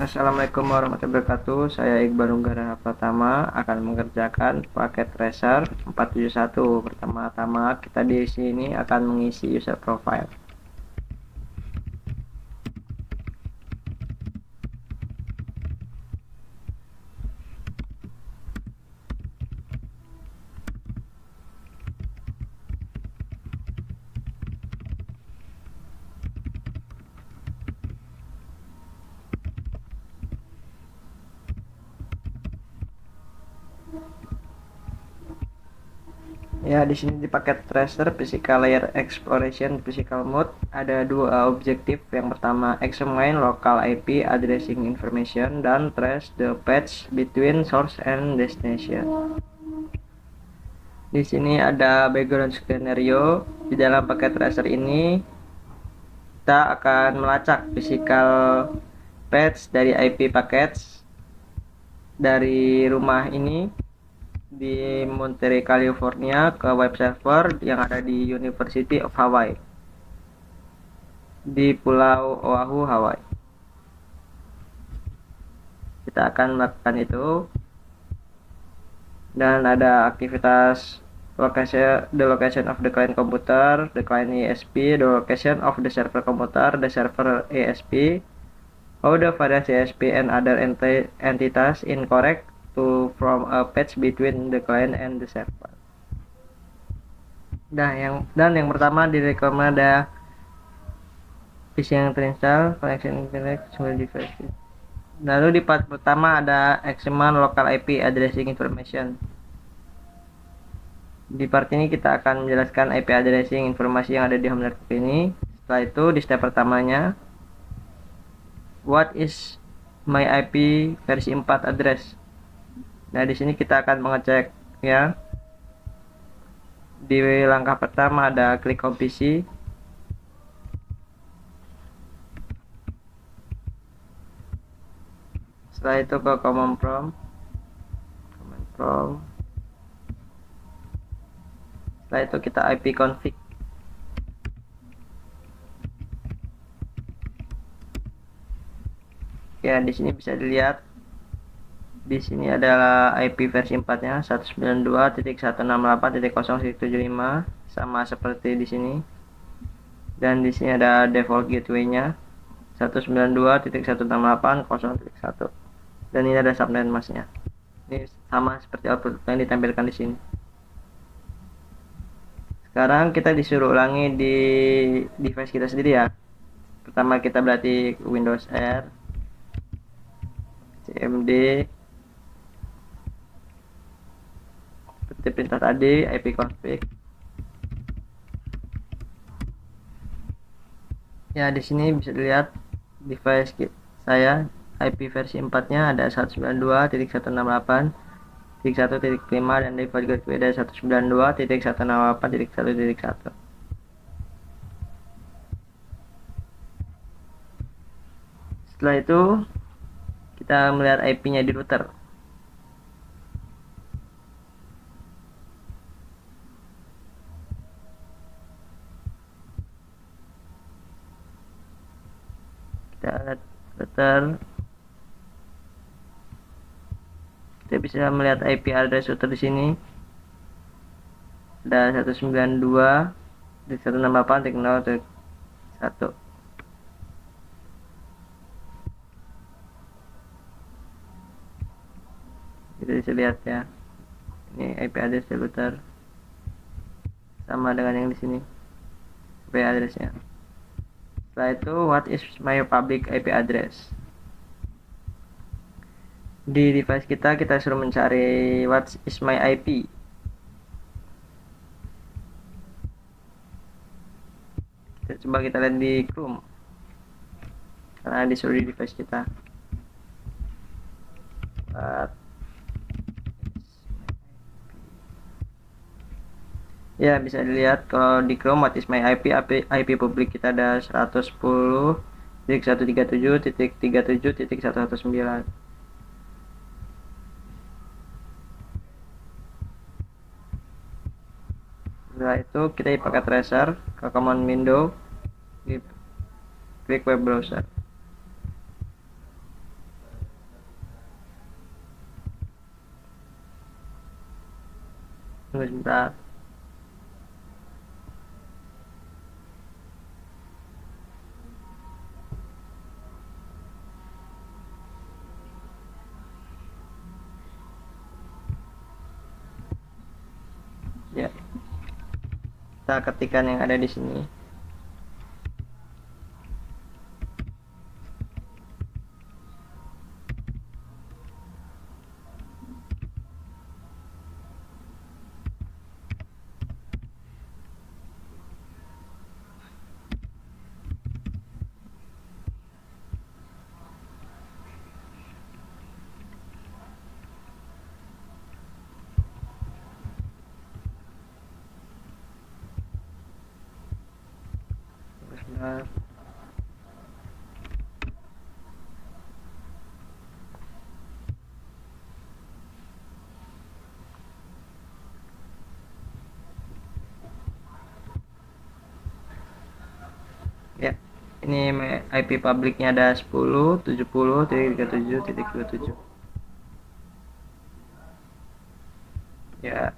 Assalamualaikum warahmatullahi wabarakatuh. Saya Iqbal Nunggara Pratama akan mengerjakan paket tracer 471. Pertama-tama kita di sini akan mengisi user profile. Ya, di sini di paket tracer physical layer exploration physical mode ada dua objektif. Yang pertama, examine local IP addressing information dan trace the path between source and destination. Di sini ada background scenario. Di dalam paket tracer ini kita akan melacak physical path dari IP package dari rumah ini di Monterey, California ke web server yang ada di University of Hawaii di Pulau Oahu, Hawaii. Kita akan melakukan itu, dan ada aktivitas the location of the client computer, the client ESP, the location of the server computer, the server ESP, how the various ESP and other entities incorrect to from a patch between the client and the server. Dan yang pertama direkomend ada PC yang terinstall, connection internet, semua device. Lalu di part pertama ada examine local IP addressing information. Di part ini kita akan menjelaskan IP addressing informasi yang ada di home network ini. Setelah itu di step pertamanya, what is my IP versi 4 address. Nah, di sini kita akan mengecek ya. Di langkah pertama ada klik home PC. Setelah itu ke command prompt. Setelah itu kita IP config. Ya, di sini bisa dilihat. Di sini adalah IP versi 4-nya 192.168.0.75 sama seperti di sini. Dan di sini ada default gateway-nya 192.168.0.1. Dan ini ada subnet mask-nya. Ini sama seperti output yang ditampilkan di sini. Sekarang kita disuruh ulangi di device kita sendiri ya. Pertama kita berarti Windows R, cmd, seperti perintah tadi, IP config. Ya, di sini bisa dilihat device saya IP versi 4-nya ada 192.168.1.5 dan default gateway ada 192.168.1.1. Setelah itu kita melihat IP-nya di router. Kita lihat router. Kita bisa melihat IP address router di sini. Ada 192.168.0.1. Kita bisa lihat ya. Ini IP address router. Sama dengan yang di sini. IP addressnya. Setelah itu, what is my public IP address? Di device kita suruh mencari what is my IP. Coba kita lihat di Chrome, karena disuruh di device kita. Ya, bisa dilihat kalau di Chrome what is my IP, IP publik kita ada 110.137.37.119. Setelah itu kita pakai tracer ke command window, klik web browser. Tunggu sebentar. Ya, kita ketikkan yang ada di sini. Sebentar. Ya, ini IP publiknya ada 10.70.37.27. Ya,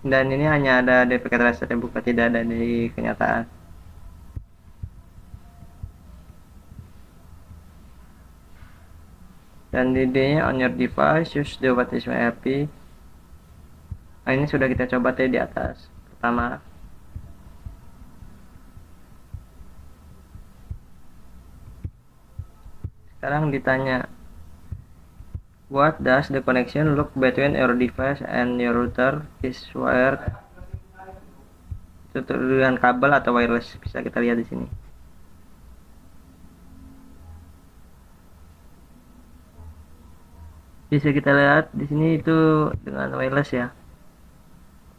dan ini hanya ada DPK tracer yang buka, tidak ada di kenyataan. Dan di D-nya on your device use the what is my IP. Nah, ini sudah kita coba tadi di atas. Pertama, sekarang ditanya, what does the connection look between your device and your router is wired? Itu dengan kabel atau wireless, bisa kita lihat di sini. Bisa kita lihat di sini itu dengan wireless ya.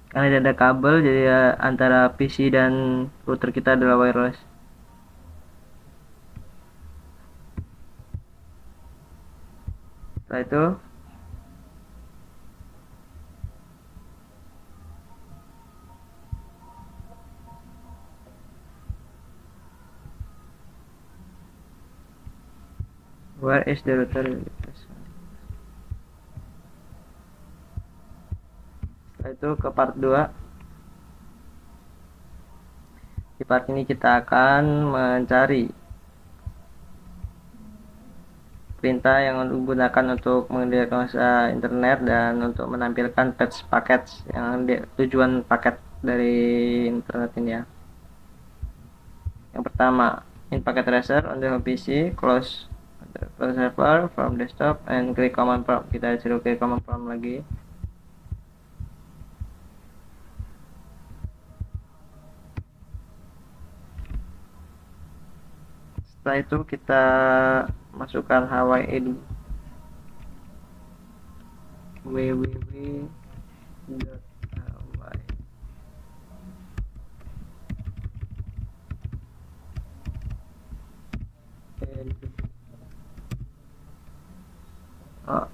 Karena tidak ada kabel, jadi ya, antara PC dan router kita adalah wireless. Setelah itu, where is the router? Setelah itu ke part 2. Di part ini kita akan mencari perintah yang digunakan untuk mendiagnosa internet dan untuk menampilkan patch paket yang tujuan paket dari internet ini ya. Yang pertama, in packet tracer on the home PC, close server from desktop and klik command prompt. Kita suruh klik command prompt lagi. Setelah itu kita masukkan HYE www.hawaii. Oh,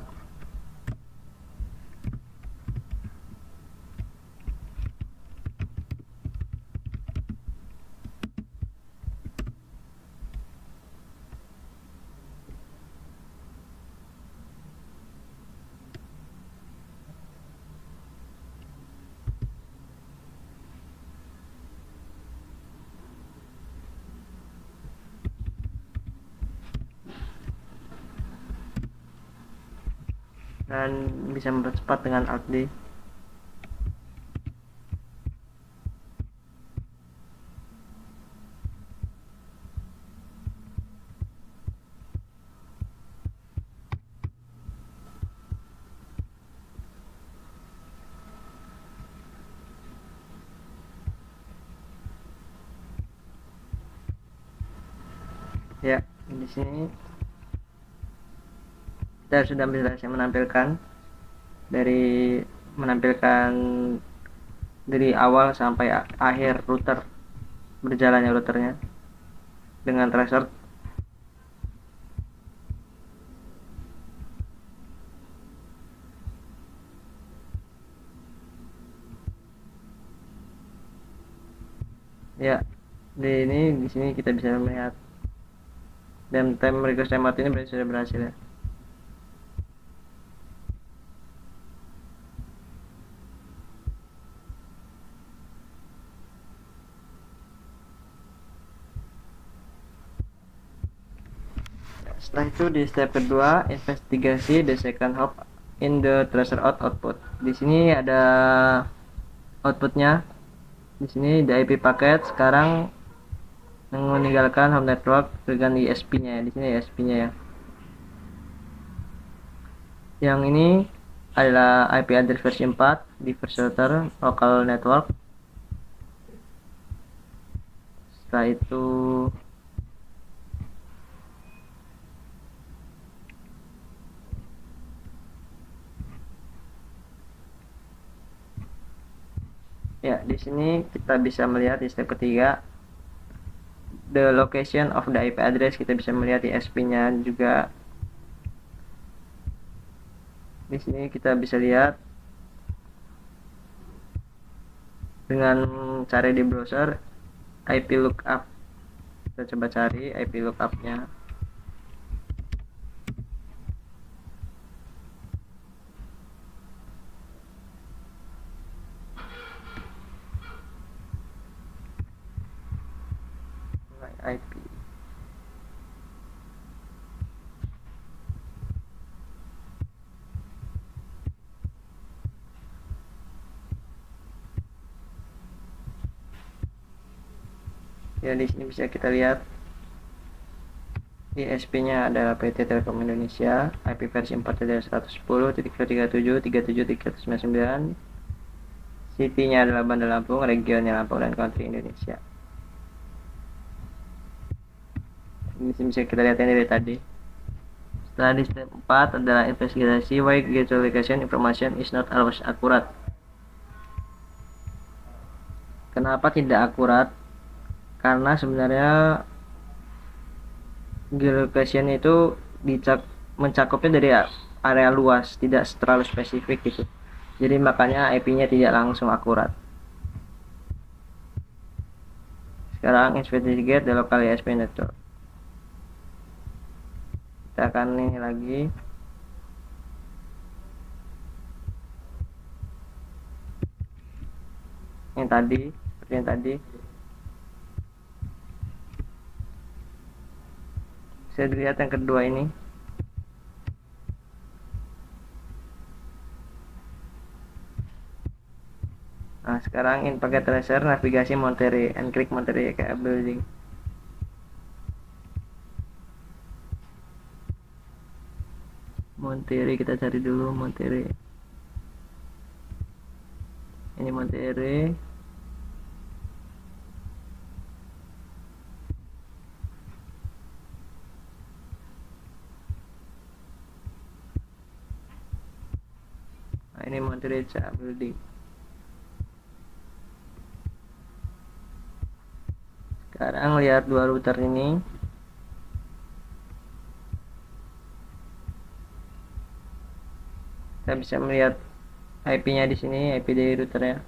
dan bisa mempercepat dengan Alt D. Ya, di sini kita sudah bisa menampilkan dari awal sampai akhir router, berjalannya routernya dengan tracer. Ya, di sini kita bisa melihat dan time request timeout ini berarti sudah berhasil ya. Setelah itu di step kedua, investigasi the second hop in the tracer output. Di sini ada outputnya. Di sini the IP paket sekarang meninggalkan home network dengan ISP-nya. Di sini ISP-nya ya. Yang ini adalah IP address versi 4 di versi router local network. Setelah itu ya, di sini kita bisa melihat di step ketiga the location of the IP address. Kita bisa melihat ISP-nya juga. Di sini kita bisa lihat dengan cari di browser IP lookup. Kita coba cari IP lookup-nya. IP. Ya, di sini bisa kita lihat ISP-nya adalah PT Telkom Indonesia, IP versi 4 adalah 110.37.37.399. City-nya adalah Bandar Lampung, regionnya Lampung dan country Indonesia. Ini bisa kita lihat dari tadi. Setelah di step 4 adalah investigasi why geolocation information is not always accurate. Kenapa tidak akurat? Karena sebenarnya geolocation itu mencakupnya dari area luas, tidak terlalu spesifik gitu. Jadi makanya IP-nya tidak langsung akurat. Sekarang investigate the local ISP network. Kita akan ini lagi. Yang tadi, seperti yang tadi. Saya lihat yang kedua ini. Nah, sekarang in packet tracer navigasi Monterey and klik Monterey ke building. Monterey kita cari dulu Monterey. Ini Monterey. Nah, ini Monterey building. Sekarang lihat dua router ini. Kita bisa melihat IP-nya di sini, IP dari routernya.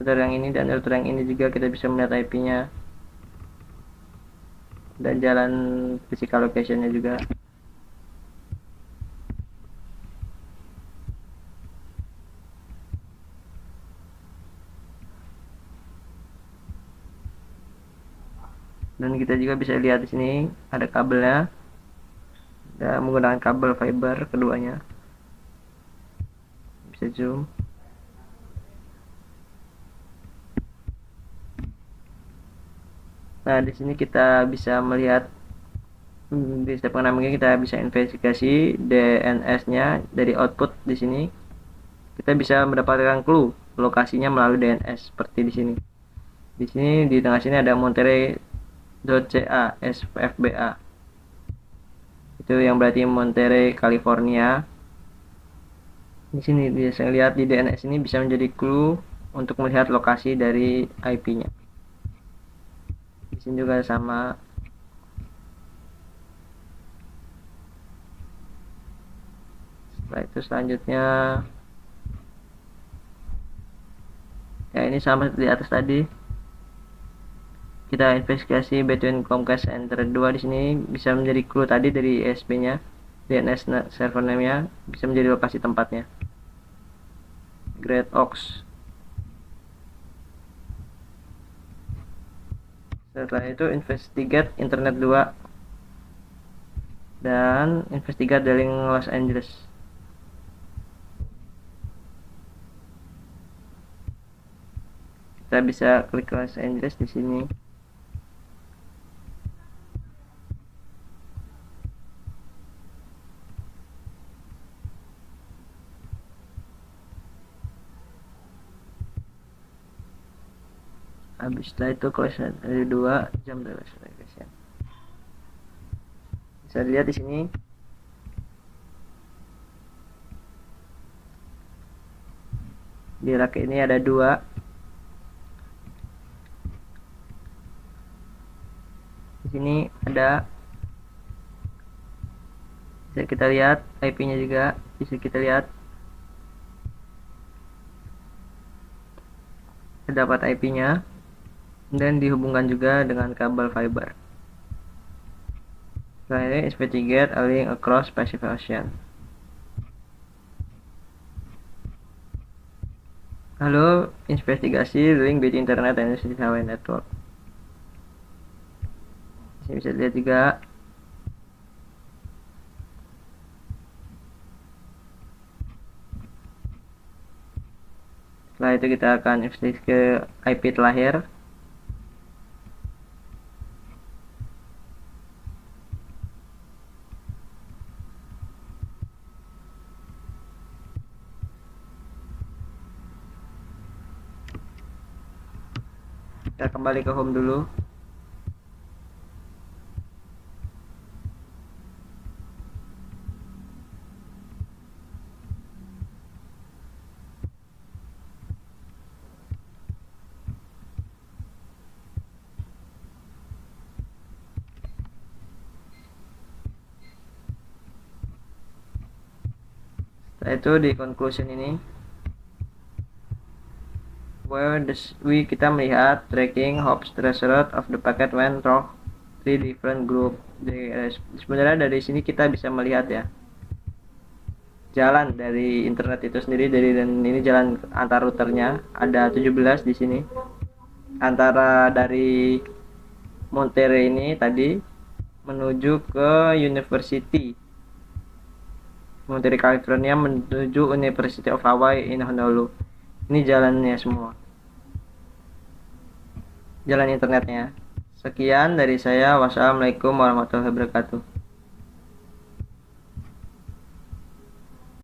Router yang ini dan router yang ini juga kita bisa melihat IP-nya dan jalan physical location-nya juga. Dan kita juga bisa lihat di sini ada kabelnya. Dan menggunakan kabel fiber keduanya. Bisa zoom. Nah, di sini kita bisa melihat di step 6 ini kita bisa investigasi DNS-nya dari output di sini. Kita bisa mendapatkan clue lokasinya melalui DNS seperti di sini. Di sini di tengah sini ada Monterey.ca SFBA. Itu yang berarti Monterey, California. Di sini bisa lihat di DNS ini bisa menjadi clue untuk melihat lokasi dari IP-nya. Di sini juga sama. Setelah itu selanjutnya ya, ini sama seperti di atas tadi. Kita investigasi between Comcast and Thread 2. Di sini bisa menjadi clue tadi dari ISP-nya, DNS server name-nya bisa menjadi lokasi tempatnya. Great Oaks. Setelah itu investigate internet 2. dan investigate the link Los Angeles. Kita bisa klik Los Angeles di sini. Habis setelah itu close dari 2 jam dari location. Bisa dilihat di sini. Di rak ini ada 2. Di sini ada, bisa kita lihat IP-nya juga, bisa kita lihat terdapat IP-nya dan dihubungkan juga dengan kabel fiber. Setelah ini investigate a link across Pacific Ocean. Lalu investigasi link between internet and highway network. Ini bisa dilihat juga. Setelah itu kita akan investigasi ke IP terakhir. Kita kembali ke home dulu. Setelah itu di conclusion ini, where kita melihat tracking hops traceroute of the packet went through 3 different group. Jadi, sebenarnya dari sini kita bisa melihat ya, jalan dari internet itu sendiri, dan ini jalan antar routernya ada 17 di sini. Antara dari Monterey ini tadi menuju ke Monterey California menuju University of Hawaii in Honolulu. Ini jalannya semua, jalan internetnya. Sekian dari saya. Wassalamualaikum warahmatullahi wabarakatuh.